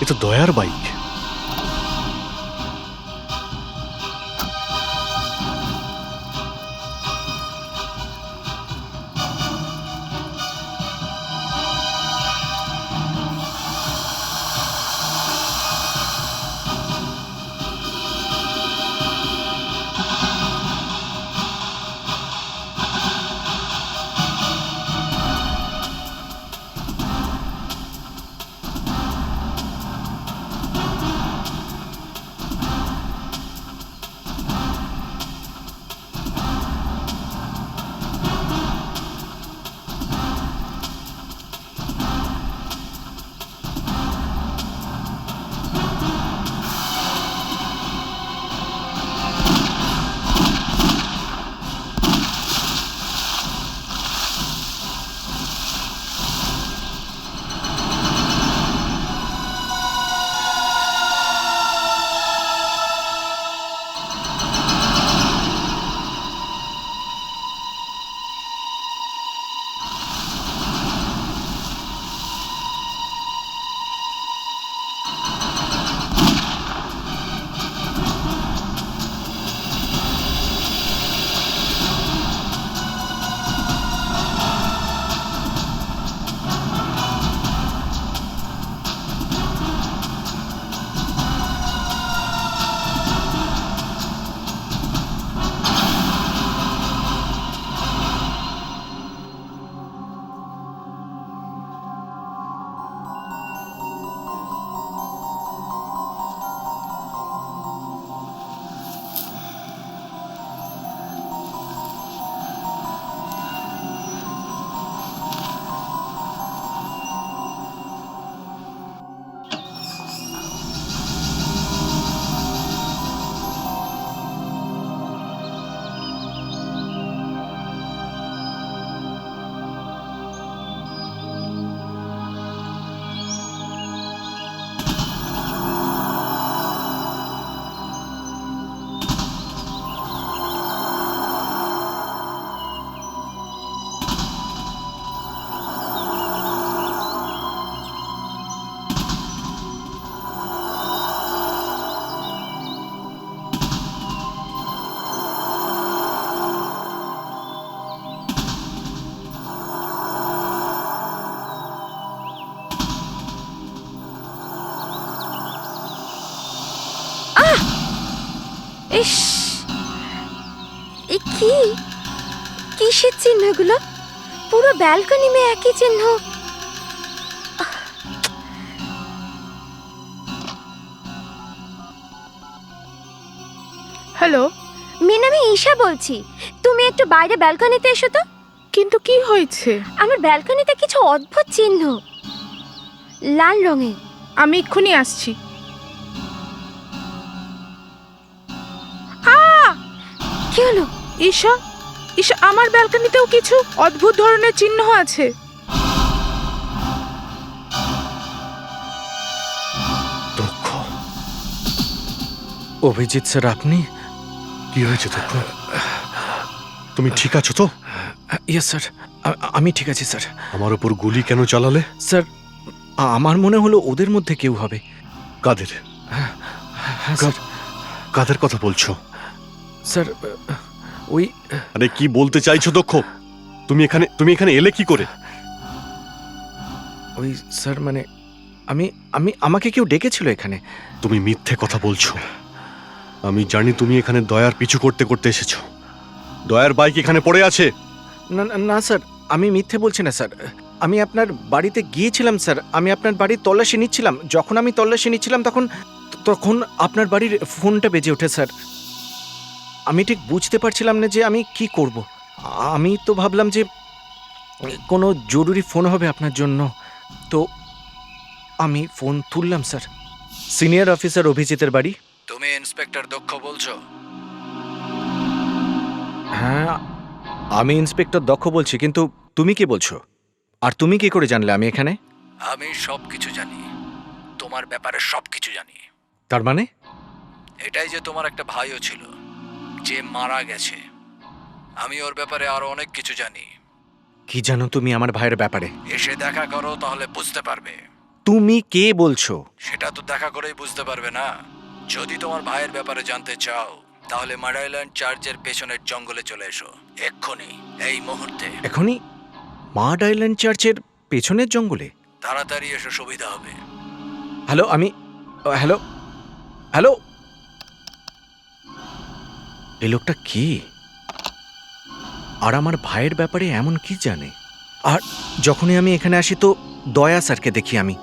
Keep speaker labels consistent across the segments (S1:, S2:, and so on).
S1: এ তো দয়ার বাইক।
S2: ইস, এ কি কিসের চিহ্ন এগুলো? পুরো ব্যালকনি মে একই চিহ্ন।
S3: হ্যালো,
S2: মিনা, আমি ঈশা বলছি। তুমি একটু বাইরে ব্যালকনিতে এসো তো।
S3: কিন্তু কি হয়েছে?
S2: আমার ব্যালকনিতে কিছু অদ্ভুত চিহ্ন, লাল রঙের।
S3: আমি এক্ষুনি আসছি।
S2: কি হলো?
S3: ঈশা, ঈশা, আমার ব্যালকনিতেও কিছু অদ্ভুত ধরনের চিহ্ন আছে।
S1: দক্ষ,
S4: অভিজিৎ স্যার, আপনি?
S1: কি হয়েছে দক্ষ? তুমি ঠিক আছো তো?
S4: ইয়েস স্যার, আমি ঠিক আছি স্যার।
S1: আমার উপর গুলি কেন চালালে?
S4: স্যার, আমার মনে হলো ওদের মধ্যে কেউ হবে।
S1: কাদের?
S4: হ্যাঁ স্যার।
S1: কাদের কথা বলছো?
S4: স্যার, ওই
S1: আরে কি বলতে চাইছো দক্ষ? তুমি এখানে এলে কি করে?
S4: ওই স্যার, মানে আমাকে কেউ ডেকেছিল এখানে।
S1: তুমি মিথ্যে কথা বলছো। আমি জানি তুমি এখানে দয়ার পিছু করতে করতে এসেছো। দয়ার বাইক এখানে পড়ে আছে।
S4: না না স্যার, আমি মিথ্যে বলছি না স্যার। আমি আপনার বাড়িতে গিয়েছিলাম স্যার। আমি আপনার বাড়ির তল্লাশি নিচ্ছিলাম। যখন আমি তল্লাশি নিচ্ছিলাম তখন আপনার বাড়ির ফোনটা বেজে ওঠে স্যার। আমি ঠিক বুঝতে পারছিলাম না যে আমি কি করব। আমি তো ভাবলাম যে কোনো জরুরি ফোন হবে আপনার জন্য, তো আমি ফোন তুললাম স্যার। সিনিয়র অফিসার অভিজিতের বাড়ি।
S5: তুমি ইন্সপেক্টর দক্ষ বলছো?
S4: হ্যাঁ, আমি ইন্সপেক্টর দক্ষ বলছি, কিন্তু তুমি কি বলছো? আর তুমি কি করে জানলে আমি এখানে?
S5: আমি সবকিছু জানি, তোমার ব্যাপারে সবকিছু জানি।
S4: তার মানে?
S5: এটাই যে তোমার একটা ভাইও ছিল, যে মারা গেছে। আমি ওর ব্যাপারে আরো অনেক কিছু জানি।
S4: কি জানো তুমি আমার ভাইয়ের ব্যাপারে?
S5: এসে দেখা করো, তাহলে বুঝতে পারবে।
S4: তুমি কে বলছো?
S5: সেটা তো দেখা করেই বুঝতে পারবে না। যদি তোমার ভাইয়ের ব্যাপারে জানতে চাও তাহলে মাড আইল্যান্ড চার্চের পেছনের জঙ্গলে চলে এসো এক্ষুনি, এই মুহূর্তে।
S4: এখনই মাড আইল্যান্ড চার্চের পেছনের জঙ্গলে?
S5: তাড়াতাড়ি এসো, সুবিধা হবে।
S4: হ্যালো, হ্যালো হ্যালো, এই লোকটা কি? আর আমার ভাইয়ের ব্যাপারে এমন কি জানে? আর যখনই আমি এখানে আসি তো দয়া স্যারকে দেখি আমি।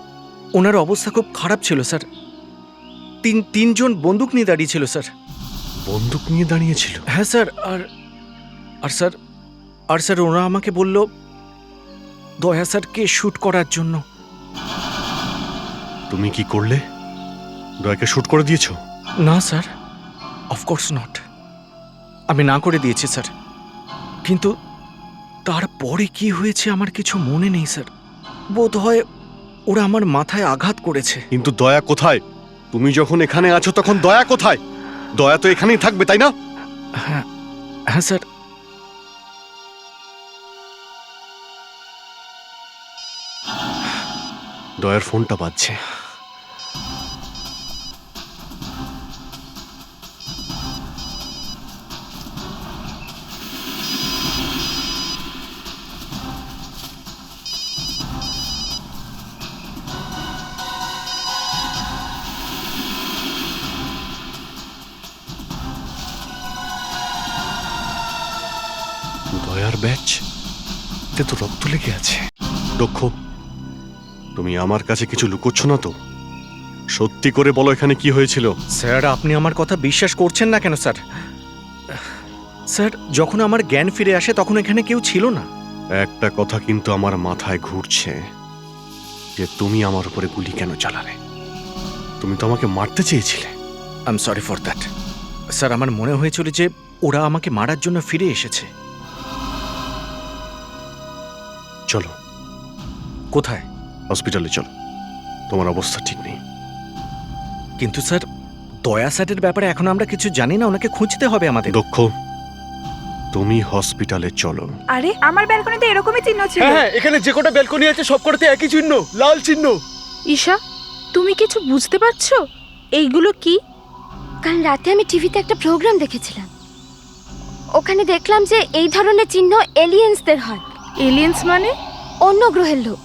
S4: ওনার অবস্থা খুব খারাপ ছিল স্যার। তিনজন বন্দুক নিয়ে দাঁড়িয়ে ছিল স্যার।
S1: বন্দুক নিয়ে দাঁড়িয়েছিল?
S4: হ্যাঁ স্যার। আর স্যার ওরা আমাকে বলল দয়া স্যারকে শ্যুট করার জন্য।
S1: তুমি কি করলে? দয়াকে শুট করে দিয়েছো?
S4: না স্যার, অফকোর্স নট। আমি না করে দিয়েছি স্যার, কিন্তু তারপরে কি হয়েছে আমার কিছু মনে নেই স্যার। বোধ হয় ওরা আমার মাথায় আঘাত করেছে।
S1: কিন্তু দয়া কোথায়? তুমি যখন এখানে আছো তখন দয়া কোথায়? দয়া তো এখানেই থাকবে, তাই না?
S4: হ্যাঁ হ্যাঁ স্যার।
S1: দয়ার ফোনটা বাজছে। দয়ার ব্যাচ, এতে তো রক্ত লেগে আছে। দক্ষ, তুমি আমার কাছে কিছু লুকোচ্ছ না তো? সত্যি করে বলো এখানে কি হয়েছিল?
S4: স্যার, আপনি আমার কথা বিশ্বাস করছেন না কেন স্যার? স্যার, যখন আমার জ্ঞান ফিরে আসে তখন এখানে কেউ ছিল না।
S1: একটা কথা কিন্তু আমার মাথায় ঘুরছে, যে তুমি আমার উপরে গুলি কেন চালালে? তুমি তো আমাকে মারতে চেয়েছিলে।
S4: I am sorry for that sir. আমার মনে হয়েছিল যে ওরা আমাকে মারার জন্য ফিরে এসেছে।
S1: চলো
S4: কোথায়?
S1: হসপিটালে চলো, তোমার অবস্থা ঠিক নেই।
S4: কিন্তু স্যার, দয়া স্যারের ব্যাপারে এখন আমরা কিছু জানি না, ওনাকে খুঁজতে হবে আমাদের।
S1: দক্ষ, তুমি হসপিটালে চলো।
S3: আরে আমার ব্যালকনিতে এরকমই চিহ্ন ছিল।
S6: হ্যাঁ, এখানে যে কটা ব্যালকনি আছে সব কটাতে একই চিহ্ন, লাল চিহ্ন।
S3: ঈশা, তুমি কিছু বুঝতে পারছো? এইগুলো কি?
S2: কাল রাতে আমি টিভিতে একটা প্রোগ্রাম দেখেছিলাম, ওখানে দেখলাম যে এই ধরনের চিহ্ন এলিয়েন্সদের হয়।
S3: এলিয়েন্স মানে?
S2: অন্য গ্রহের লোক।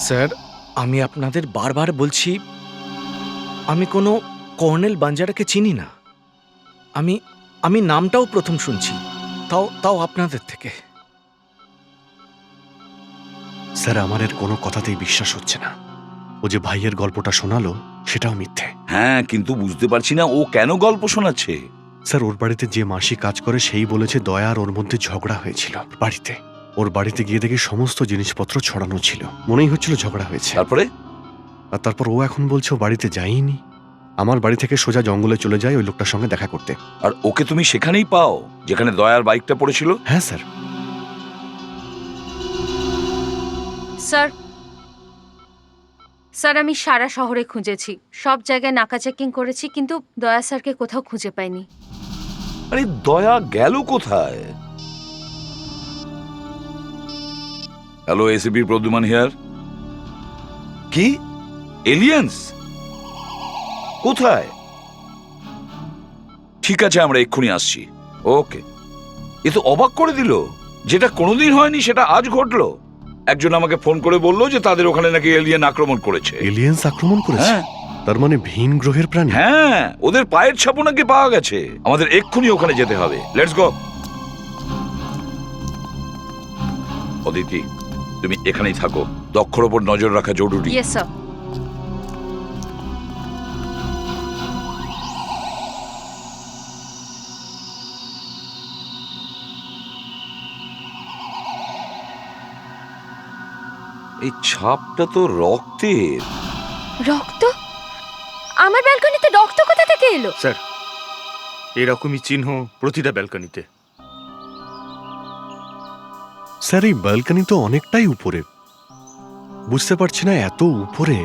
S4: স্যার, আমি আপনাদের বারবার বলছি, আমি কোনো কর্নেল বাঞ্জারাকে চিনি না। আমি নামটাও প্রথম শুনছি, তাও আপনাদের থেকে।
S1: স্যার, আমার এর কোনো কথাতেই বিশ্বাস হচ্ছে না। ও যে ভাইয়ের গল্পটা শোনালো সেটাও মিথ্যে।
S7: হ্যাঁ, কিন্তু বুঝতে পারছি না ও কেন গল্প শোনাচ্ছে।
S1: স্যার, ওর বাড়িতে যে মাসি কাজ করে সেই বলেছে দয়া আর ওর মধ্যে ঝগড়া হয়েছিল বাড়িতে। ওর বাড়িতে গিয়ে দেখি সমস্ত জিনিসপত্র ছড়ানো ছিল, মনেই হচ্ছিল ঝগড়া হয়েছে।
S7: তারপরে?
S1: আর তারপর ও এখন বলছে ও বাড়িতে যায়নি, আমার বাড়ি থেকে সোজা জঙ্গলে চলে যায় ওই লোকটার সঙ্গে দেখা করতে।
S7: আর ওকে তুমি সেখানেই পাও যেখানে দয়ার বাইকটা পড়েছিল?
S1: হ্যাঁ স্যার।
S2: স্যার, আমি সারা শহরে খুঁজেছি, সব জায়গায় নাকা চেকিং করেছি, কিন্তু দয়া স্যারকে কোথাও খুঁজে পাইনি।
S7: আরে দয়া গেল কোথায়? Hello, ACP Pradyuman here. কি এলিয়েন্স? কোথায়? ঠিক আছে, আমরা এক্ষুনি আসছি। ওকে। এ তো অবাক করে দিল, যেটা কোনোদিন হয়নি সেটা আজ ঘটলো। একজন আমাকে ফোন করে বললো যে তাদের ওখানে নাকি এলিয়েন আক্রমণ করেছে।
S1: এলিয়েন্স আক্রমণ করেছে?
S7: হ্যাঁ।
S1: তার মানে ভিন গ্রহের প্রাণী?
S7: হ্যাঁ, ওদের পায়ের ছাপও নাকি পাওয়া গেছে। আমাদের এক্ষুনি ওখানে যেতে হবে। Let's go. অদিতি, তুমি এখানেই থাকো, দক্ষর ওপর নজর রাখা জরুরি।
S2: Yes sir.
S7: এই ছাপটা তো রক্তের।
S2: রক্ত? আমার ব্যালকনিতে রক্ত কোথা থেকে এলো?
S6: স্যার, এরকমই চিহ্ন প্রতিটা ব্যালকনিতে।
S1: স্যার, এই ব্যালকনি তো অনেকটাই উপরে, বুঝতে পারছি না এত উপরে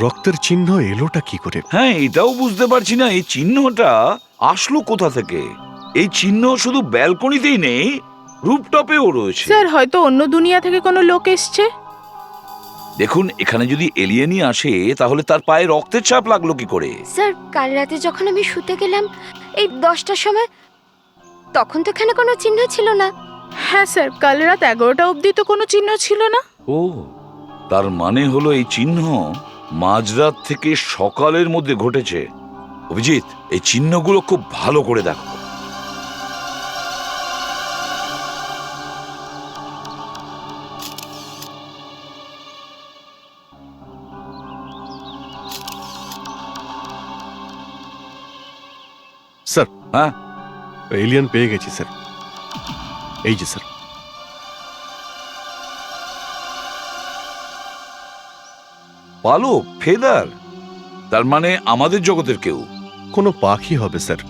S1: রক্তের চিহ্ন এলোটা কি করে।
S7: হ্যাঁ, এটাও বুঝতে পারছি না এই চিহ্নটা আসলো কোথা থেকে। এই চিহ্ন শুধু ব্যালকনিতেই নেই, রুফটপেও রয়েছে।
S3: স্যার, হয়তো অন্য দুনিয়া থেকে কোনো লোক এসছে।
S7: দেখুন, এখানে যদি এলিয়েনই আসে তাহলে তার পায়ে রক্তের ছাপ লাগলো কি করে?
S2: স্যার কাল রাতে যখন আমি শুতে গেলাম এই 10টার সময়, তখন তো এখানে কোনো চিহ্ন ছিল না।
S3: হ্যাঁ স্যার, কাল রাত 11টা অবধি তো কোনো চিহ্ন ছিল না।
S7: ও, তার মানে হলো এই চিহ্ন মাঝরাত থেকে সকালের মধ্যে ঘটেছে। অভিজিৎ, এই চিহ্নগুলো খুব ভালো করে দেখো।
S1: স্যার,
S7: হ্যাঁ,
S1: এলিয়ান পেয়ে গেছি স্যার। এই যে স্যার।
S7: পালক, ফেদার, তার মানে আমাদের জগতের কেউ।
S1: কোনো পাখি হবে স্যার,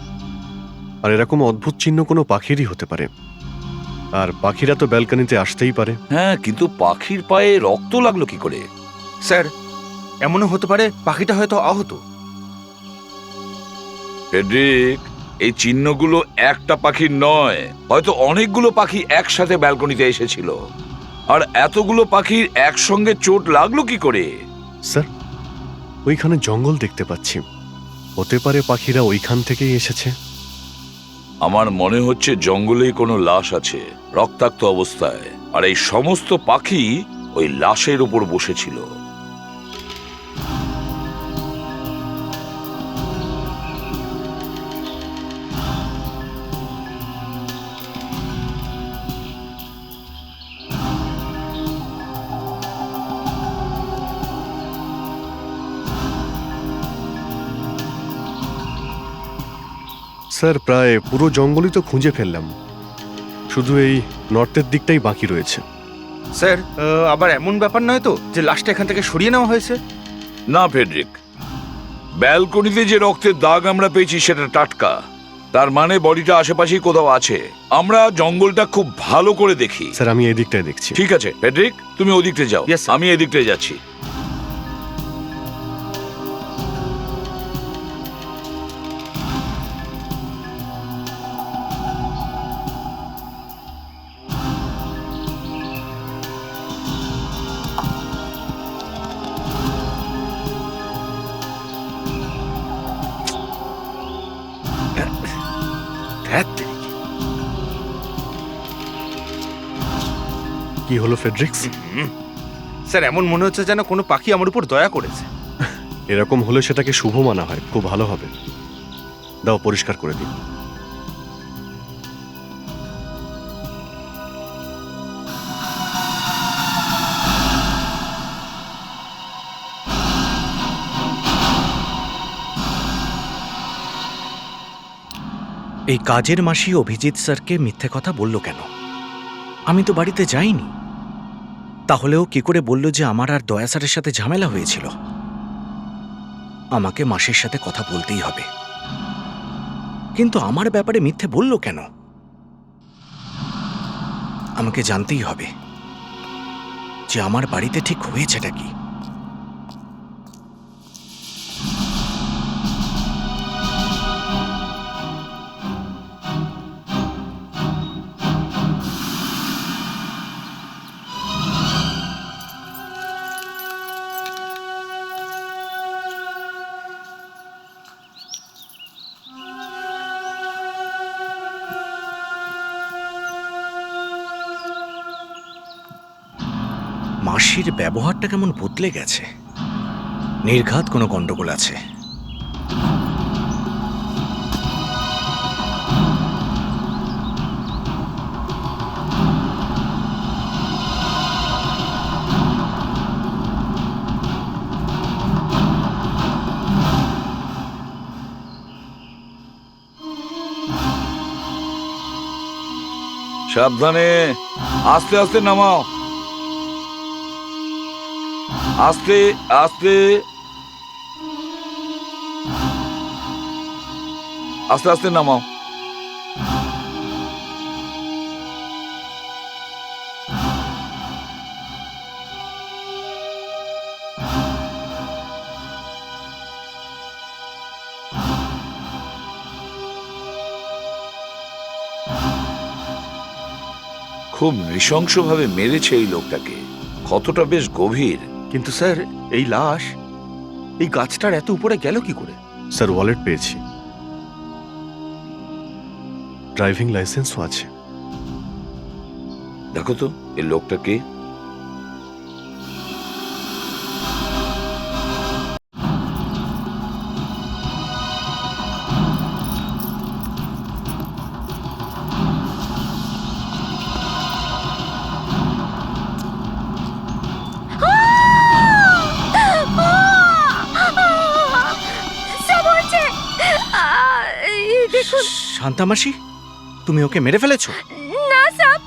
S1: আর এরকম অদ্ভুত চিহ্ন কোনো পাখিরই হতে পারে। আর পাখিরা তো ব্যালকনিতে আসতেই পারে।
S7: হ্যাঁ, কিন্তু পাখির পায়ে রক্ত লাগলো কি করে?
S6: স্যার, এমনও হতে পারে পাখিটা হয়তো আহত।
S7: ফেডরিক, এই চিহ্নগুলো একটা পাখির নয়, হয়তো অনেকগুলো পাখি একসাথে ব্যালকনিতে এসেছিল। আর এতগুলো পাখির একসঙ্গে চোট লাগলো কি করে?
S1: স্যার, ওইখানে জঙ্গল দেখতে পাচ্ছি, হতে পারে পাখিরা ওইখান থেকেই এসেছে।
S7: আমার মনে হচ্ছে জঙ্গলেই কোনো লাশ আছে, রক্তাক্ত অবস্থায়, আর এই সমস্ত পাখি ওই লাশের উপর বসেছিল।
S1: স্যার, প্রায় পুরো জঙ্গলই তো খুঁজে ফেললাম, শুধু এই নর্থের দিকটাই বাকি রয়েছে।
S6: স্যার, আবার এমন ব্যাপার নয় তো যে লাশটা এখান থেকে সরিয়ে নেওয়া হয়েছে?
S7: না ফেডরিক, ব্যালকনিতে যে রক্তের দাগ আমরা পেয়েছি সেটা টাটকা। তার মানে বডিটা আশেপাশেই কোথাও আছে। আমরা জঙ্গলটা খুব ভালো করে দেখি।
S1: স্যার, আমি এই দিকটায় দেখছি।
S7: ঠিক আছে ফেডরিক, তুমি ওদিকটা যাও,
S6: Yes, sir.
S7: আমি এদিকটায় যাচ্ছি।
S1: কি হলো ফেডরিক্স?
S6: স্যার, এমন মনে হচ্ছে যেন কোনো পাখি আমার উপর দয়া করেছে।
S1: এরকম হলে সেটাকে শুভ মানা হয়, খুব ভালো হবে। দাও, পরিষ্কার করে দিন।
S4: এই কাজের মাসি অভিজিৎ স্যারকে মিথ্যে কথা বলল কেন? আমি তো বাড়িতে যাইনি। তাহলেও কি করে বলল যে আমার আর দয়া স্যারের সাথে ঝামেলা হয়েছিল? আমাকে মাসির সাথে কথা বলতেই হবে। কিন্তু আমার ব্যাপারে মিথ্যে বলল কেন? আমাকে জানতেই হবে যে আমার বাড়িতে ঠিক হয়েছেটা কি। মাসির ব্যবহারটা কেমন বদলে গেছে। নির্ঘাত কোনো গন্ডগোল আছে।
S7: সাবধানে, আস্তে আস্তে নামাও, আস্তে আস্তে আস্তে আস্তে নামাও। খুব নৃশংসভাবে মেরেছে এই লোকটাকে। ক্ষতটা বেশ গভীর।
S6: কিন্তু স্যার এই লাশ এই গাছটার এত উপরে গেল কি করে?
S1: স্যার ওয়ালেট পেয়েছি, ড্রাইভিং লাইসেন্সও আছে।
S7: দেখো তো এই লোকটা কে?
S2: সব হচ্ছে। এই দেখুন।
S4: শান্তামাসি, তুমি ওকে মেরে ফেলেছো?
S2: না সাব,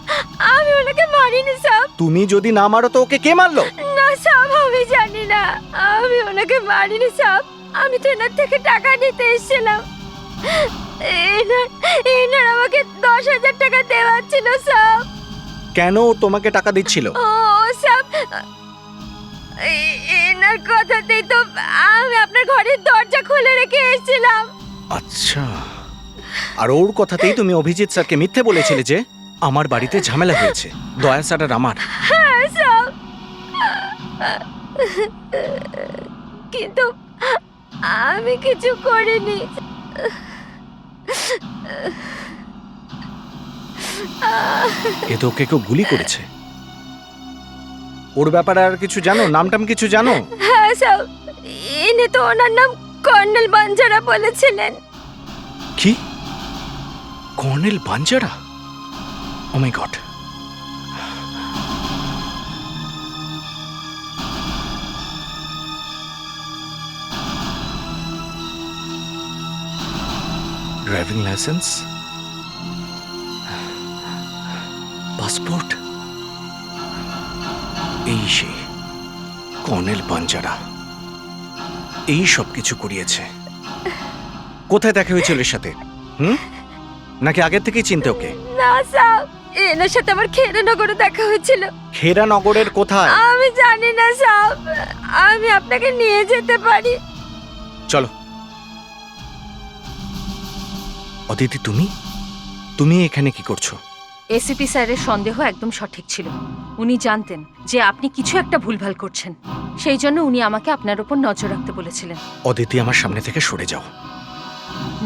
S2: আমি ওনাকে মারিনি সাব।
S4: তুমি যদি না মারো তো ওকে কে মারলো?
S2: না সাব, আমি জানি না, আমি ওনাকে মারিনি সাব। আমি তো এনার থেকে টাকা নিতে এসেছিলাম। এনার আমাকে 10,000 টাকা দেওয়ার ছিল সাব।
S4: কেন ও তোমাকে টাকা দিচ্ছিল?
S2: ও সাব, এনার কথাতেই তো আমি আপনার ঘরের দরজা খুলে রেখে এসেছিলাম।
S4: আচ্ছা, আর ওর কথাতেই তুমি অভিজিৎ স্যারকে মিথ্যে বলেছিলে যে আমার বাড়িতে ঝামেলা হয়েছে দয়া স্যার আর আমার?
S2: হ্যাঁ সাব, কিন্তু আমি কিছু করিনি।
S4: এ তো ওকে কেউ গুলি করেছে। ওর ব্যাপারে আর কিছু জানো? নামটাম কিছু জানো?
S2: হ্যাঁ সাব, ইনি তো ওনার নাম কর্নেল বাঞ্জারা বলেছিলেন।
S4: কি? কর্নেল বাঞ্জারা? ও মাই গড। ড্রাইভিং লাইসেন্স, পাসপোর্ট, এই সে কর্নেল বাঞ্জারা এই সব কিছু করিয়েছে। কোথায় দেখা হয়েছিল এর সাথে? নাকি আগের থেকেই চিনতে ওকে?
S2: না সাব, এনার সাথে আমার খেরানগরে দেখা হয়েছিল।
S4: খেরানগরের কোথায়?
S2: আমি জানি না সাব, আমি আপনাকে নিয়ে যেতে পারি।
S4: চলো। অদিতি, তুমি এখানে কি করছো?
S8: এসিপি স্যারের সন্দেহ একদম সঠিক ছিল। উনি জানতেন যে আপনি কিছু একটা ভুলভাল করছেন, সেই জন্য উনি আমাকে আপনার উপর নজর রাখতে বলেছিলেন।
S4: অদিতি, আমার সামনে থেকে সরে যাও।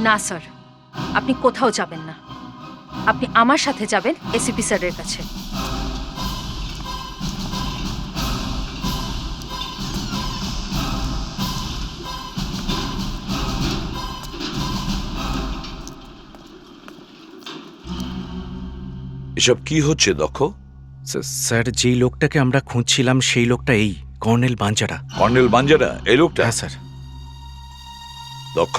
S8: না স্যার, আপনি কোথাও যাবেন না। আপনি আমার সাথে যাবেন এসিপি স্যারের কাছে।
S7: এসব কি হচ্ছে দক্ষ?
S4: স্যার, যেই লোকটাকে আমরা খুঁজছিলাম সেই লোকটা এই কর্নেল বাঞ্জারা।
S7: কর্নেল বাঞ্জারা এই লোকটা?
S4: হ্যাঁ স্যার।
S7: দক্ষ,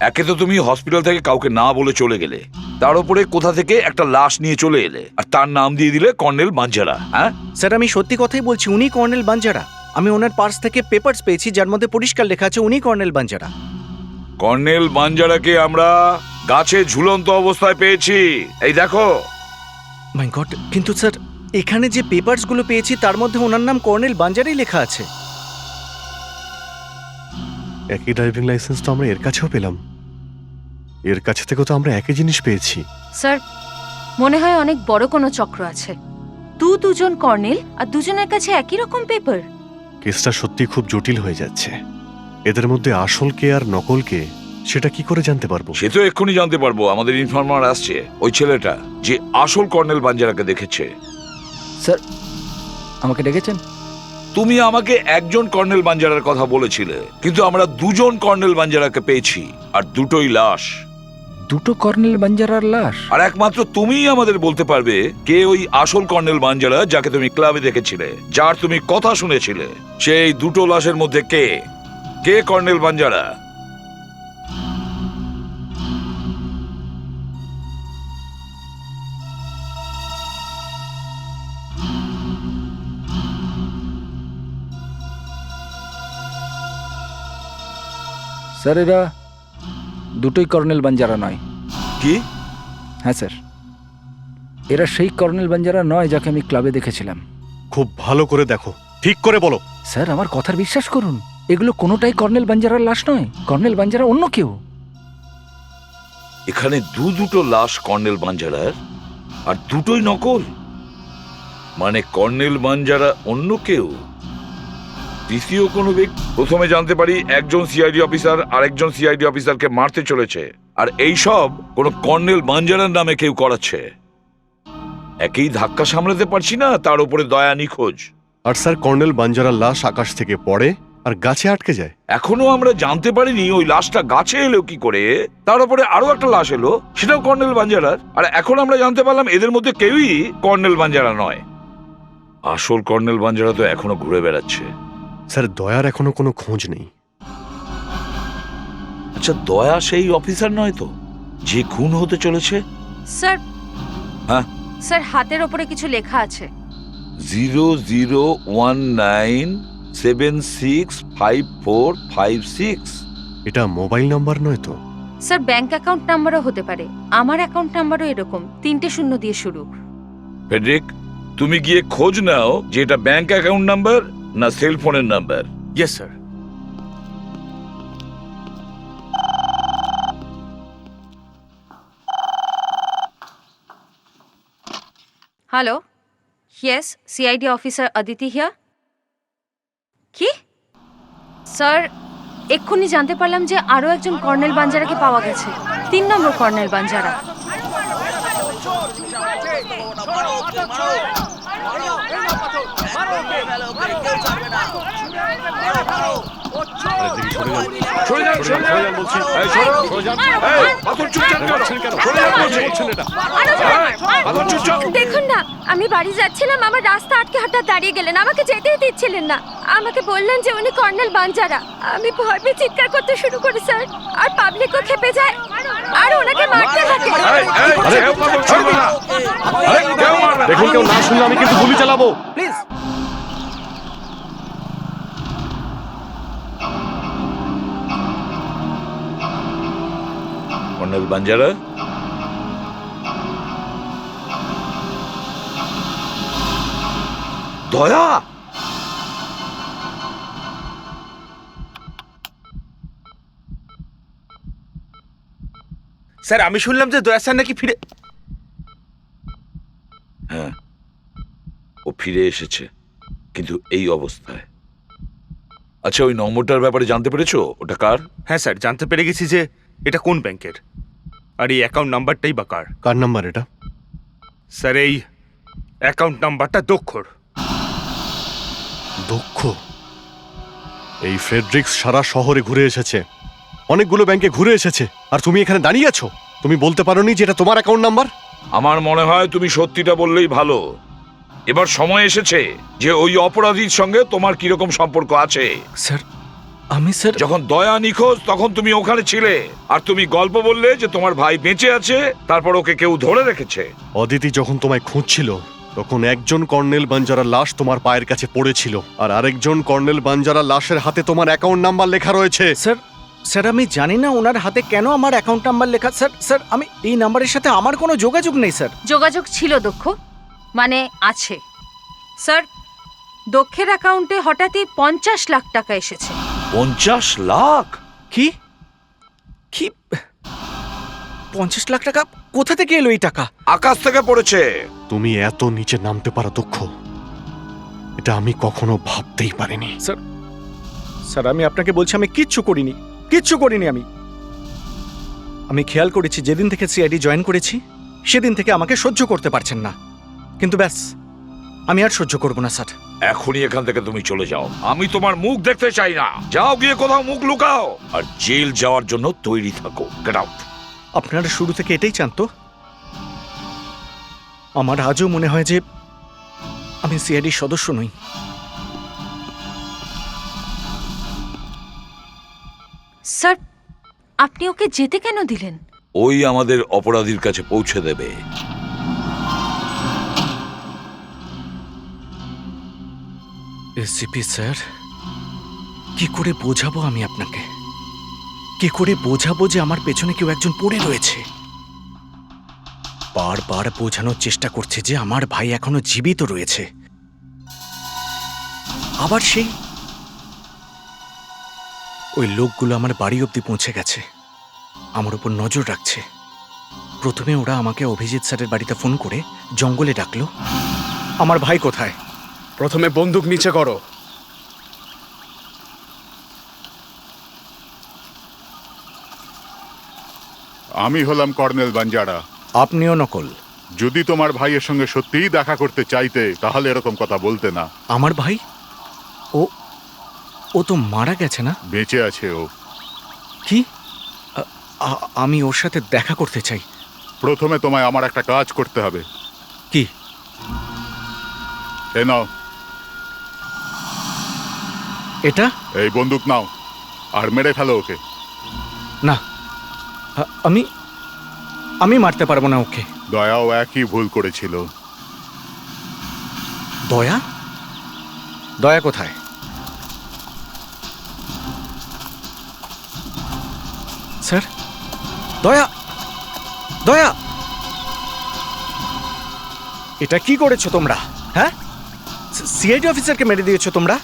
S7: একে তো তুমি হসপিটাল থেকে কাউকে না বলে চলে গেলে, তার উপরে কোথা থেকে একটা লাশ নিয়ে চলে এলে, আর তার নাম দিয়ে দিলে কর্নেল বাঞ্জারা। হ্যাঁ
S4: স্যার, আমি সত্যি কথাই বলছি, উনি কর্নেল বাঞ্জারা। আমি ওনার পার্স থেকে পেপারস পেয়েছি যার মধ্যে পরিষ্কার লেখা আছে উনি কর্নেল বাঞ্জারা।
S7: কর্নেল বাঞ্জারাকে আমরা গাছে ঝুলন্ত অবস্থায় পেয়েছি, এই দেখো।
S4: মাই গড, কিন্তু স্যার এখানে যে পেপারসগুলো পেয়েছি তার মধ্যে ওনার নাম কর্নেল বাঞ্জারাই লেখা আছে।
S1: একই ড্রাইভিং লাইসেন্স তো আমরা এর কাছেও পেলাম, এর কাছে থেকে তো আমরা একই জিনিস পেয়েছি।
S8: স্যার, মনে হয় অনেক বড় কোনো চক্র আছে। দুজন কর্নেল আর দুজনের কাছে একই রকম পেপার।
S1: কেসটা সত্যি খুব জটিল হয়ে যাচ্ছে। এদের মধ্যে আসল কে আর নকল কে সেটা কি করে জানতে পারবো?
S7: সে তো এক্ষুনি জানতে পারবো। আমাদের ইনফরমার আসছে, ওই ছেলেটা যে আসল কর্নেল বাঞ্জারাকে দেখেছে।
S9: স্যার, আমাকে ডেকেছেন?
S7: তুমি আমাকে একজন কর্নেল বাঞ্জারার কথা বলেছিলে, কিন্তু আমরা দুজন কর্নেল বাঞ্জারাকে পেয়েছি, আর দুটোই লাশ।
S9: দুটো কর্নেল বাঞ্জারার লাশ?
S7: আর একমাত্র তুমিই আমাদের বলতে পারবে কে ওই আসল কর্নেল বাঞ্জারা যাকে তুমি ক্লাবে দেখেছিলে, যার তুমি কথা শুনেছিলে। সেই দুটো লাশের মধ্যে কে কে কর্নেল বাঞ্জারা?
S9: স্যার, এরা দুটোই কর্নেল বাঞ্জারা নয়।
S7: কি?
S9: হ্যাঁ স্যার, এরা সেই কর্নেল বাঞ্জারা নয় যাকে আমি ক্লাবে দেখেছিলাম।
S1: খুব ভালো করে দেখো, ঠিক করে বলো।
S9: স্যার, আমার কথার বিশ্বাস করুন, এগুলো কোনোটাই কর্নেল বাঞ্জারার লাশ নয়। কর্নেল বাঞ্জারা অন্য কেউ।
S7: এখানে দুটো লাশ কর্নেল বাঞ্জারার, আর দুটোই নকল। মানে কর্নেল বাঞ্জারা অন্য কেউ। দ্বিতীয় কোনো ব্যক্তি প্রথমে জানতে পারি একজন সিআইডি অফিসার আরেকজন সিআইডি অফিসারকে মারতে চলেছে, আর এই সব কোনো কর্নেল বাঞ্জারার নামে কেউ করাচ্ছে। একেই ধাক্কা সামলাতে পারছি না, তার উপরে দয়া নিখোঁজ।
S1: আর স্যার কর্নেল বাঞ্জারার লাশ আকাশ থেকে পড়ে আর গাছে আটকে যায়।
S7: এখনো আমরা জানতে পারিনি ওই লাশটা গাছে এলো কি করে। তার উপরে আরো একটা লাশ এলো, সেটাও কর্নেল বাঞ্জারার। আর এখন আমরা জানতে পারলাম এদের মধ্যে কেউই কর্নেল বাঞ্জারা নয়। আসল কর্নেল বাঞ্জারা তো এখনো ঘুরে বেড়াচ্ছে।
S1: স্যার দয়ার এখনো কোনো খোঁজ নেই।
S7: আচ্ছা, দয়া সেই অফিসার নয় তো যে খুন হতে চলেছে?
S8: স্যার,
S7: হ্যাঁ
S8: স্যার হাতের ওপরে কিছু লেখা আছে।
S7: 0019765456।
S1: এটা মোবাইল নাম্বার নয় তো?
S8: স্যার ব্যাংক অ্যাকাউন্ট নাম্বারও হতে পারে। আমার অ্যাকাউন্ট নাম্বারও এরকম 3টে শূন্য দিয়ে শুরু।
S7: ফেডরিক, তুমি গিয়ে খোঁজ নাও যে এটা ব্যাংক অ্যাকাউন্ট নাম্বার না সেল ফোনের number.
S6: Yes sir.
S8: Hello, yes, CID officer Aditi here. কি স্যার, এক্ষুনি জানতে পারলাম যে আরও একজন কর্নেল বাঞ্জারাকে পাওয়া গেছে। 3 নম্বর কর্নেল বাঞ্জারা।
S2: দেখুন না, আমি বাড়ি যাচ্ছিলাম, আমার রাস্তা আটকে হঠাৎ দাঁড়িয়ে গেলেন, আমাকে যেতেই দিচ্ছিলেন না। আমাকে বললেন যে উনি কর্নেল বাঞ্জারা। আমি ভয় পেয়ে চিৎকার করতে শুরু করি স্যার, আর পাবলিকও খেপে যায় আর ওনাকে মারতে থাকে।
S1: দেখুন, কেউ না শুনলে আমি কিন্তু গুলি চালাবো।
S4: প্লিজ।
S7: কর্নেল বাঞ্জারা, দয়া,
S6: স্যার আমি শুনলাম যে দয়া স্যার নাকি ফিরে।
S7: হ্যাঁ, ও ফিরে এসেছে, কিন্তু এই অবস্থায়। আচ্ছা, ওই নম্বরটার ব্যাপারে জানতে পেরেছো? ওটা কার?
S6: হ্যাঁ স্যার, জানতে পেরে গেছি যে এটা কোন ব্যাংকের, আর এই অ্যাকাউন্ট নাম্বারটাই বা কার।
S1: কার নাম্বার এটা?
S6: স্যার এই অ্যাকাউন্ট নাম্বারটা দক্ষর।
S1: দক্ষ? এই ফ্রেডরিক্স সারা শহরে ঘুরে এসেছে, অনেকগুলো ব্যাংকে ঘুরে এসেছে, আর তুমি এখানে দাঁড়িয়ে আছো। তুমি বলতে পারোনি যে এটা তোমার অ্যাকাউন্ট নাম্বার?
S7: আমার মনে হয় তুমি সত্যিটা বললেই ভালো। এবার সময় এসেছে যে ওই অপরাধীর সঙ্গে তোমার কিরকম সম্পর্ক আছে।
S4: স্যার আমি স্যার
S7: যখন দয়া নিখোঁজ তখন তুমি ওখানে ছিলে, আর তুমি গল্প বললে যে তোমার ভাই বেঁচে আছে, তারপর ওকে কেউ ধরে রেখেছে।
S1: অদিতি যখন তোমায় খুঁজছিল তখন একজন কর্নেল বাঞ্জারার লাশ তোমার পায়ের কাছে পড়েছিল, আর আরেকজন কর্নেল বাঞ্জারার লাশের হাতে তোমার অ্যাকাউন্ট নাম্বার লেখা রয়েছে।
S4: স্যার স্যার আমি জানি না ওনার হাতে কেন আমার অ্যাকাউন্ট নাম্বার লেখা। স্যার স্যার আমি এই নাম্বারের সাথে আমার কোনো যোগাযোগ নেই স্যার।
S8: যোগাযোগ ছিল দক্ষ, মানে আছে। স্যার, দক্ষের অ্যাকাউন্টে হঠাৎই 50 লাখ টাকা এসেছে।
S7: 50 লাখ?
S4: কি কি 50 লাখ টাকা কোথা থেকে এলো এই টাকা?
S7: আকাশ থেকে পড়েছে।
S1: তুমি এত নিচে নামতে পারো দক্ষ, এটা আমি কখনো ভাবতেই পারিনি।
S4: স্যার স্যার আমি আপনাকে বলছি আমি কিচ্ছু করিনি আমি খেয়াল করেছি যেদিন থেকে সিআইডি জয়েন করেছি সেদিন থেকে আমাকে সহ্য করতে পারছেন না, কিন্তু ব্যাস আমি আর সহ্য করব না স্যার।
S7: এখনই এখান থেকে তুমি চলে যাও, আমি তোমার মুখ দেখতে চাই না। যাও, গিয়ে কোথাও মুখ লুকাও, আর জেল যাওয়ার জন্য তৈরি থাকো। Get out.
S4: আপনারা শুরু থেকে এটাই জানতো? আমার আজও মনে হয় যে আমি সিআইডির সদস্য নই।
S8: স্যার, আপনি ওকে যেতে কেন দিলেন?
S7: ওই আমাদের অপরাধীর কাছে পৌঁছে দেবে।
S4: এসিপি স্যার, কি করে বোঝাবো আমি আপনাকে? কি করে বোঝাবো যে আমার পেছনে কেউ একজন পড়ে রয়েছে? বারবার বোঝানোর চেষ্টা করছে যে আমার ভাই এখনো জীবিত রয়েছে, আবার সেই ওই লোকগুলো আমার বাড়ি অবধি পৌঁছে গেছে, আমার উপর নজর রাখছে। প্রথমে ওরা আমাকে অভিজিৎ স্যারের বাড়িতে ফোন করে জঙ্গলে ডাকলো। আমার ভাই কোথায়?
S10: প্রথমে বন্দুক নিচে করো। আমি হলাম কর্নেল বাঞ্জারা।
S4: আপনিও নকল?
S10: যদি তোমার ভাইয়ের সঙ্গে সত্যিই দেখা করতে চাইতে তাহলে এরকম কথা বলতে না।
S4: আমার ভাই? ও ও তো মারা গেছে না?
S10: বেঁচে আছে ও।
S4: কি? আমি ওর সাথে দেখা করতে চাই।
S10: প্রথমে তোমায় আমার একটা কাজ করতে হবে।
S4: কি?
S10: এ নাও,
S4: এটা?
S10: এই বন্দুক নাও আর মেরে ফেলো ওকে।
S4: না, আমি আমি মারতে পারবো না ওকে।
S10: দয়াও একই ভুল করেছিল।
S4: দয়া? দয়া কোথায়? স্যার, দয়া, দয়া, এটা কি করেছো তোমরা? হ্যাঁ, সিআইডি অফিসারকে মেরে দিয়েছো তোমরা?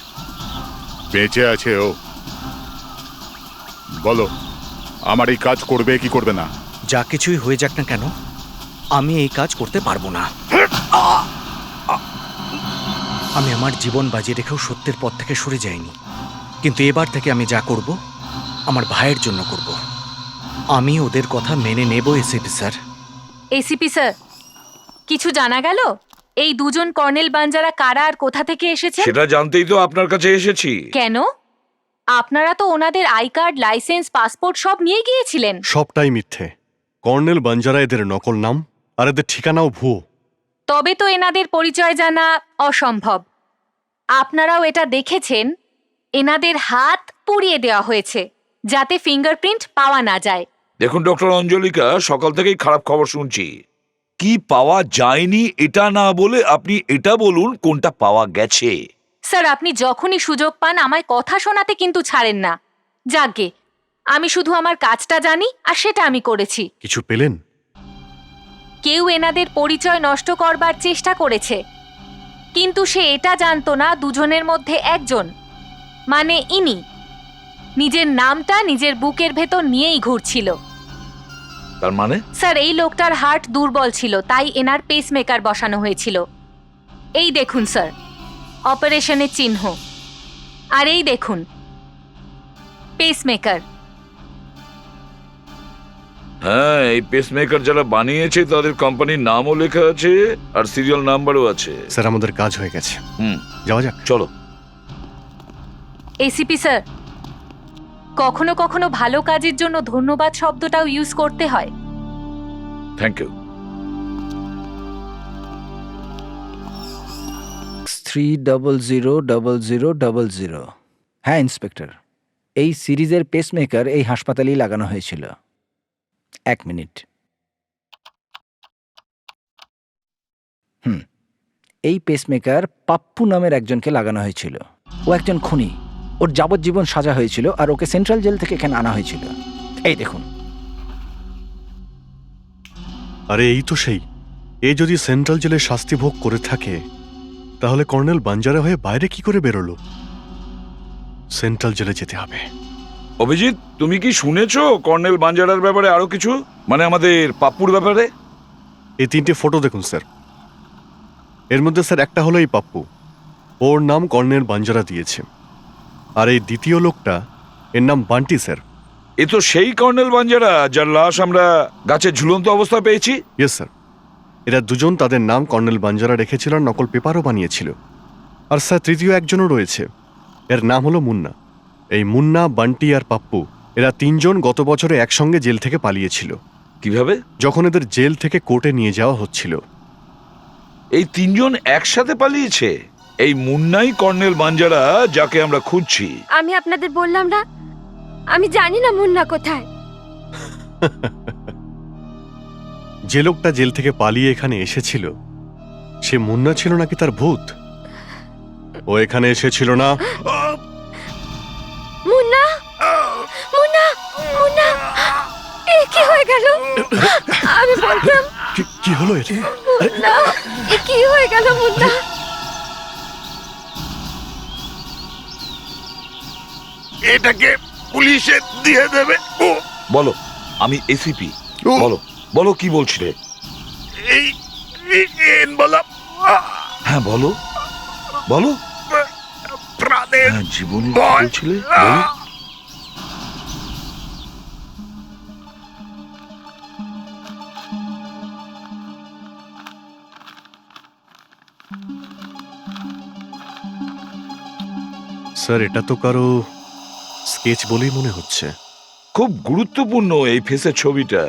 S10: বেঁচে আছে ও। বলো, আমার এই কাজ করবে কি করবে না?
S4: যা কিছুই হয়ে যাক না কেন, আমি এই কাজ করতে পারবো না। আমি আমার জীবন বাজি রেখেও সত্যের পথ থেকে সরে যাইনি, কিন্তু এবার থেকে আমি যা করব আমার ভাইয়ের জন্য করব। আমি ওদের কথা মেনে নেব। ACP sir.
S8: এসিপি স্যার, কিছু জানা গেল? এই দুজন কর্নেল বাঞ্জারা কারা আর কোথা থেকে এসেছে?
S7: সেটা জানতেই তো আপনার কাছে এসেছি।
S8: কেন? আপনারা তো ওনাদের আই কার্ড, লাইসেন্স, পাসপোর্ট সব নিয়ে গিয়েছিলেন।
S1: সবটাই মিথ্যে। কর্নেল বাঞ্জারা এদের নকল নাম, আর এদের ঠিকানাও ভুয়ো।
S8: তবে তো এনাদের পরিচয় জানা অসম্ভব। আপনারাও এটা দেখেছেন, এনাদের হাত পুড়িয়ে দেওয়া হয়েছে যাতে ফিঙ্গারপ্রিন্ট পাওয়া না যায়।
S7: দেখুন ডক্টর অঞ্জলিকা, সকাল থেকেই খারাপ খবর শুনছি। কি পাওয়া যায়নি এটা না বলে আপনি এটা বলুন কোনটা পাওয়া গেছে।
S8: স্যার, আপনি যখনই সুযোগ পান আমায় কথা শোনাতে কিন্তু ছাড়েন না। যাকগে, আমি শুধু আমার কাজটা জানি আর সেটা আমি করেছি।
S1: কিছু পেলেন?
S8: কেউ এনাদের পরিচয় নষ্ট করবার চেষ্টা করেছে, কিন্তু সে এটা জানতো না দুজনের মধ্যে একজন, মানে ইনি, নিজের নামটা নিজের বুকের ভেতর নিয়েই ঘুরছিল।
S7: তার মানে?
S8: স্যার, এই লোকটার হার্ট দুর্বল ছিল, তাই এনার পেসমেকার বসানো হয়েছিল। এই দেখুন স্যার, অপারেশনের চিহ্ন। আর এই দেখুন পেসমেকার।
S7: হ্যাঁ, এই পেসমেকার যারা বানিয়েছে তাদের কোম্পানির নামও লেখা আছে আর সিরিয়াল নাম্বারও আছে।
S1: স্যার, আমাদের কাজ হয়ে গেছে। যাওয়া যাক।
S7: চলো।
S8: এসিপি স্যার, কখনো কখনো ভালো কাজের জন্য ধন্যবাদ শব্দটাও ইউজ করতে হয়।
S7: Thank you.
S9: 3000000। হ্যাঁ ইন্সপেক্টর, এই সিরিজের পেসমেকার এই হাসপাতালেই লাগানো হয়েছিল। 1 মিনিট। এই পেসমেকার পাপ্পু নামের একজনকে লাগানো হয়েছিল। ও একজন খুনি, ওর যাবজ্জীবন সাজা হয়েছিল আর ওকে সেন্ট্রাল জেল থেকে এখানে আনা হয়েছিল। এই দেখুন।
S1: আরে এই তো সেই। এ যদি সেন্ট্রাল জেলে শাস্তি ভোগ করে থাকে তাহলে কর্নেল বাঞ্জারা হয়ে বাইরে কি করে বেরোলো? সেন্ট্রাল জেলে যেতে হবে।
S7: অভিজিৎ, তুমি কি শুনেছো কর্নেল বাঞ্জারার ব্যাপারে আরো কিছু, মানে আমাদের পাপ্পুর ব্যাপারে?
S1: এই 3টে ফটো দেখুন স্যার। এর মধ্যে স্যার একটা হলো এই পাপ্পু, ওর নাম কর্নেল বাঞ্জারা দিয়েছে। আর এই দ্বিতীয় লোকটা, এর নাম বান্টি স্যার।
S7: এ তো সেই কর্নেল বাঞ্জারা যার লাশ আমরা গাছের ঝুলন্ত অবস্থা পেয়েছি।
S1: ইয়েস স্যার, এরা দুজন তাদের নাম কর্নেল বাঞ্জারা রেখেছিল আর নকল পেপারও বানিয়েছিল। আর স্যার তৃতীয় একজনও রয়েছে, এর নাম হলো মুন্না। এই মুন্না, বান্টি আর পাপ্পু এরা 3 জন গত বছরে একসঙ্গে জেল থেকে পালিয়েছিল।
S7: কিভাবে?
S1: যখন এদের জেল থেকে কোর্টে নিয়ে যাওয়া হচ্ছিল।
S7: এই 3 জন একসাথে পালিয়েছে? এই মুন্নাই কর্নেল বাঞ্জারা যাকে আমরা খুঁজছি।
S2: আমি আপনাদের বললাম না, আমি জানি না মুন্না কোথায়।
S1: যে লোকটা জেল থেকে পালিয়ে এখানে এসেছিল সে মুন্না ছিল নাকি তার ভূত? ও এখানে এসেছিল না।
S2: মুন্না, মুন্না, মুন্না, এ কি হয়ে গেল? আমি বলতাম
S1: কি হলো এর?
S2: মুন্না, এ কি হয়ে গেল মুন্না?
S10: এটাকে পুলিশে দিয়ে দেবে।
S7: বলো, আমি এসিপি। বলো বলো, কি বলছিলে?
S10: এই এনভেলপ।
S7: হ্যাঁ বলো বলো।
S10: প্রাণের
S7: হ্যাঁ, জীবনে
S10: ভয়।
S7: বলছিলে, বলো।
S1: স্যার এটা তো কারো স্কেচ বলেই মনে হচ্ছে।
S7: খুব গুরুত্বপূর্ণ এই ফেসের ছবিটা,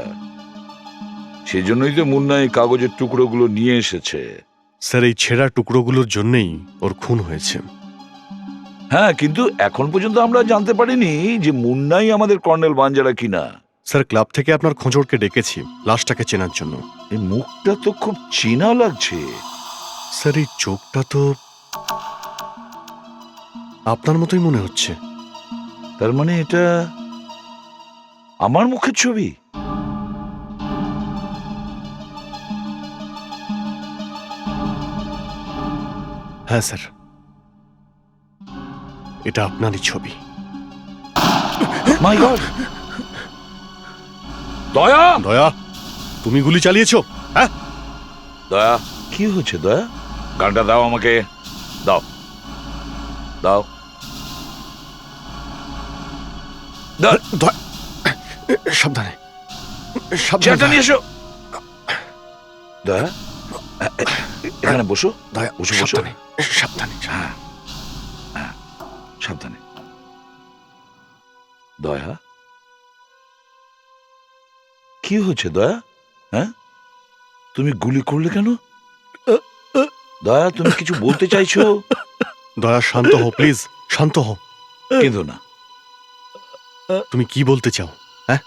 S7: সেজন্যই তো মুন্না এই কাগজের টুকরোগুলো নিয়ে এসেছে।
S1: স্যার এই ছেঁড়া টুকরোগুলোর জন্যই ওর খুন হয়েছে।
S7: হ্যাঁ, কিন্তু এখন পর্যন্ত আমরা জানতে পারিনি যে মুন্নাই আমাদের কর্নেল বাঞ্জারা কিনা।
S1: স্যার ক্লাব থেকে আপনার খোঁজরকে ডেকেছি লাশটাকে চেনার জন্য।
S7: এই মুখটা তো খুব চেনা লাগছে।
S1: স্যার এই চোখটা তো আপনার মতোই মনে হচ্ছে।
S7: তার মানে এটা আমার মুখের ছবি?
S1: হ্যাঁ স্যার, এটা আপনারই ছবি।
S7: মাই গড! দয়া!
S1: দয়া, তুমি গুলি চালিয়েছো? হ্যাঁ
S7: দয়া, কি হচ্ছে দয়া? গানটা দাও আমাকে, দাও দাও দাও।
S1: সাবধানে,
S7: চেয়ারটা নিয়ে এসো। দয়া, এখানে বসো।
S1: দয়া,
S7: বসো বসো।
S1: সাবধানে, সাবধানে।
S7: হ্যাঁ হ্যাঁ, সাবধানে। দয়া, কি হচ্ছে দয়া? হ্যাঁ, তুমি গুলি করলে কেন? দয়া, তুমি কিছু বলতে চাইছো?
S1: দয়া শান্ত হও প্লিজ, শান্ত হও।
S7: কিন্তু না।
S1: তুমি কি বলতে চাও? হ্যাঁ,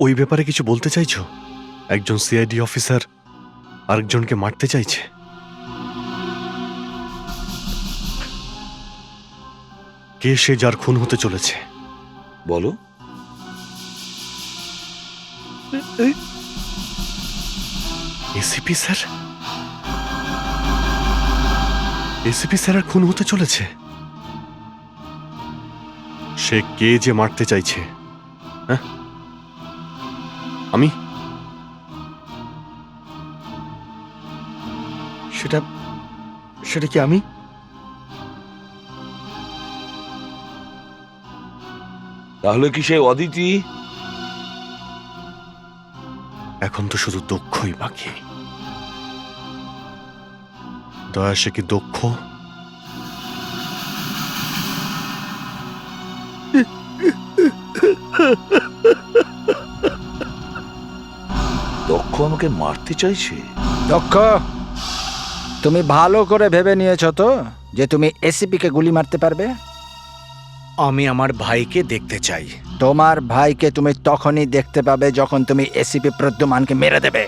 S1: ওই ব্যাপারে কিছু বলতে চাইছো? একজন সিআইডি অফিসার আরেকজনকে মারতে চাইছে। কে সে যার খুন হতে চলেছে?
S7: বলো।
S1: ACP sir? এসিপি স্যার আর খুন হতে চলেছে? সে কে যে মারতে চাইছে? হ্যাঁ, আমি?
S4: সেটা কি আমি?
S7: তাহলে কি সে অদিতি?
S1: এখন তো শুধু দক্ষই বাকি। দয়া, সে কি দক্ষ?
S7: দক্ষ আমাকে মারতে চাইছে?
S9: দক্ষ, তুমি ভালো করে ভেবে নিয়েছো তো যে তুমি এসিপি কে গুলি মারতে পারবে?
S4: আমি আমার ভাইকে দেখতে চাই।
S9: তোমার ভাইকে তুমি তখনই দেখতে পাবে যখন তুমি এসিপি প্রদ্যুমানকে মেরে দেবে।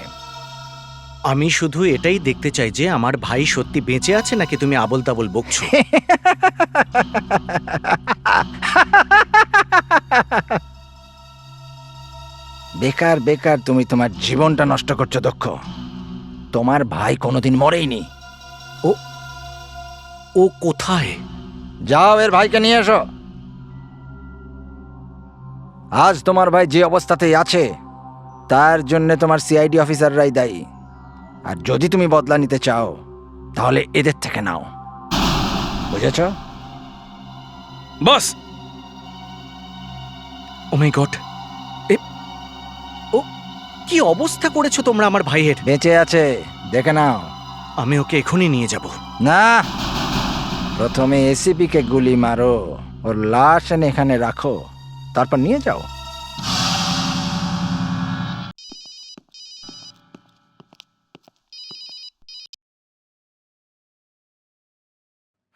S4: আমি শুধু এটাই দেখতে চাই যে আমার ভাই সত্যি বেঁচে আছে নাকি তুমি আবল তাবল বকছো।
S9: বেকার বেকার তুমি তোমার জীবনটা নষ্ট করছো দক্ষ। তোমার ভাই কোনোদিন মরেইনি।
S4: ও কোথায়?
S9: যাও এর ভাইকে নিয়ে এসো। আজ তোমার ভাই যে অবস্থাতেই আছে তার জন্য তোমার সিআইডি অফিসাররাই দায়ী। আর যদি তুমি বদলা নিতে চাও তাহলে এদের থেকে নাও, বুঝেছ?
S4: বস, ও মাই গড, ও কি অবস্থা করেছো তোমরা আমার ভাইয়ের?
S9: বেঁচে আছে, দেখে নাও।
S4: আমি ওকে এখনই নিয়ে যাব।
S9: না, প্রথমে এসিপি কে গুলি মারো, ওর লাশ এনে এখানে রাখো, তারপর নিয়ে যাও।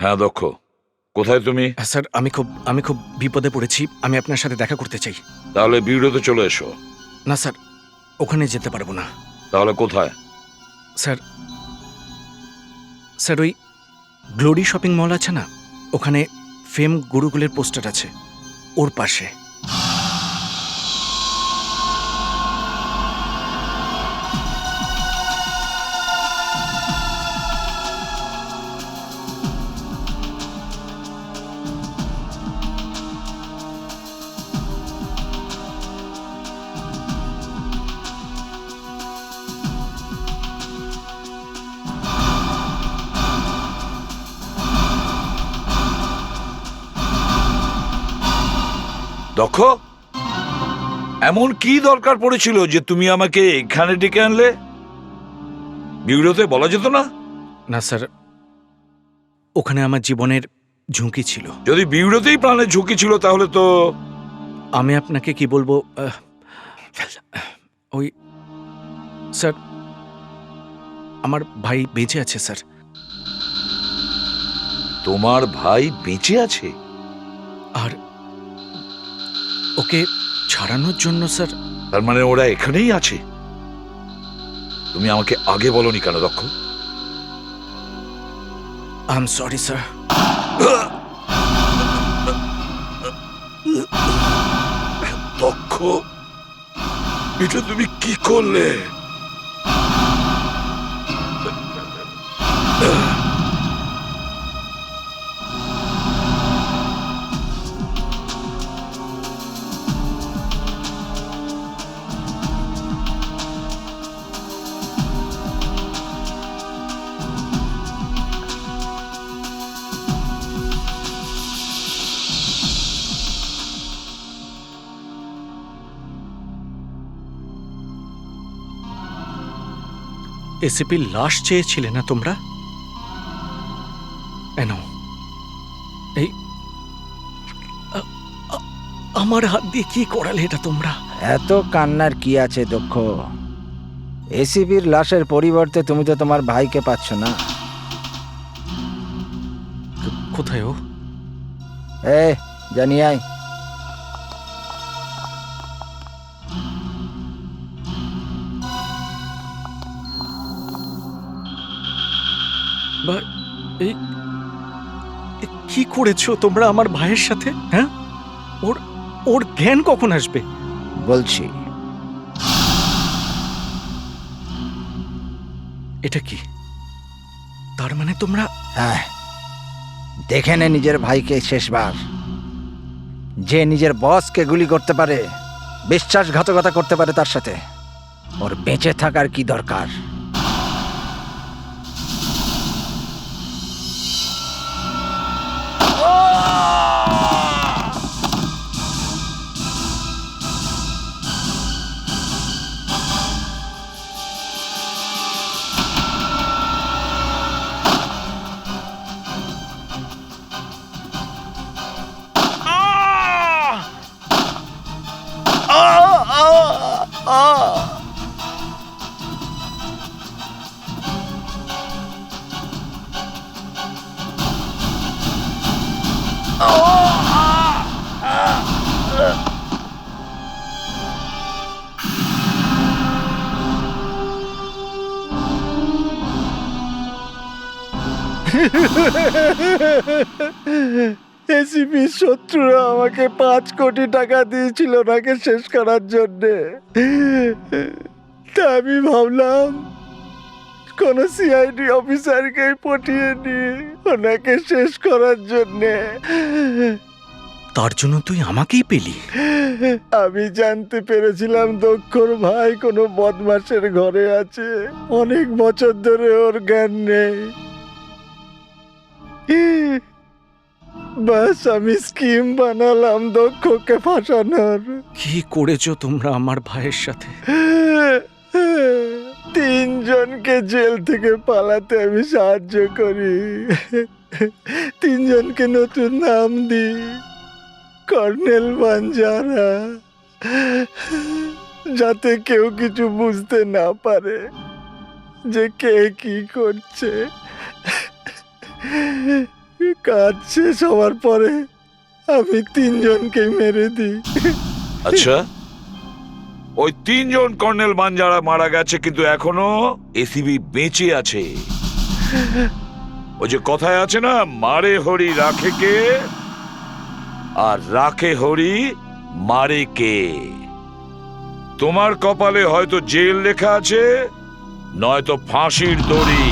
S7: হ্যাঁ দক্ষ, কোথায় তুমি?
S4: স্যার, আমি খুব বিপদে পড়েছি। আমি আপনার সাথে দেখা করতে চাই।
S7: তাহলে বিউরোতে চলে এসো।
S4: না স্যার, ওখানে যেতে পারবো না।
S7: তাহলে কোথায়?
S4: স্যার ওই গ্লোরি শপিং মল আছে না, ওখানে ফেম গুরুকুলের পোস্টার আছে, ওর পাশে।
S7: দক্ষ, এমন কি দরকার পড়েছিল যে তুমি আমাকে এখানে ডেকে আনলে? বিউরোতে বলা যেত না?
S4: না স্যার, ওখানে আমার জীবনের ঝুঁকি ছিল।
S7: যদি বিউরোতেই প্রাণের ঝুঁকি ছিল তাহলে তো
S4: আমি আপনাকে কি বলবো, ওই স্যার, আমার ভাই বেঁচে আছে স্যার।
S7: তোমার ভাই বেঁচে আছে?
S4: আর ওকে ছাড়ানোর জন্য স্যার।
S7: তার মানে ওরা এখানেই আছে? তুমি আমাকে আগে বলনি কেন দক্ষ?
S4: I am sorry sir.
S7: দক্ষ, এটা তুমি কি করলে?
S4: এসিপির লাশ চেয়েছিলে না তোমরা? এনো, এই আমার হাত দিয়ে কি করালে এটা তোমরা?
S9: এত কান্নার কি আছে দক্ষ? এসিপির লাশের পরিবর্তে তুমি তো তোমার ভাইকে পাচ্ছ না।
S4: কোথায় ও?
S9: এ জানি আয়।
S4: এই কি করেছো তোমরা আমার ভাইয়ের সাথে? হ্যাঁ, ওর ওর জ্ঞান কখন আসবে?
S9: বলছি,
S4: এটা কি? তার মানে তোমরা?
S9: হ্যাঁ, দেখে নে নিজের ভাইকে শেষবার। যে নিজের বসকে গুলি করতে পারে, বিশ্বাসঘাতকতা করতে পারে তার সাথে, ওর বেঁচে থাকার কি দরকার?
S11: এসিপি শত্রুরা আমাকে 5 কোটি টাকা দিয়েছিল ওনাকে শেষ করার জন্যে। তা আমি ভাবলাম কোন সিআইডি অফিসারকে পটিয়ে নিয়ে ওনাকে শেষ করার জন্যে।
S4: তার জন্য তুই আমাকেই পেলি?
S11: আমি জানতে পেরেছিলাম দক্ষর ভাই কোনো বদমাশের ঘরে আছে। অনেক বছর ধরে ওর জ্ঞান নেই। বাস আমি স্কিম বানালাম দক্ষকে ফাঁসানোর।
S4: কি করেছো তোমরা আমার ভাইয়ের সাথে?
S11: 3 জনকে জেল থেকে পালাতে আমি সাহায্য করি। 3 জনকে নতুন নাম দিই, কর্নেল বাঞ্জারা, যাতে কেউ কিছু বুঝতে না পারে যে কে কি করছে। কাজ শেষ হওয়ার পরে আমি 3 জনকে মেরে দিই।
S7: আচ্ছা, ওই 3 জন কর্নেল বাঞ্জারা মারা গেছে, কিন্তু এখনো এসিবি বেঁচে আছে। ওই যে কথায় আছে না, মারে হরি রাখে কে, আর রাখে হরি মারে কে। তোমার কপালে হয়তো জেল লেখা আছে, নয়তো ফাঁসির দড়ি।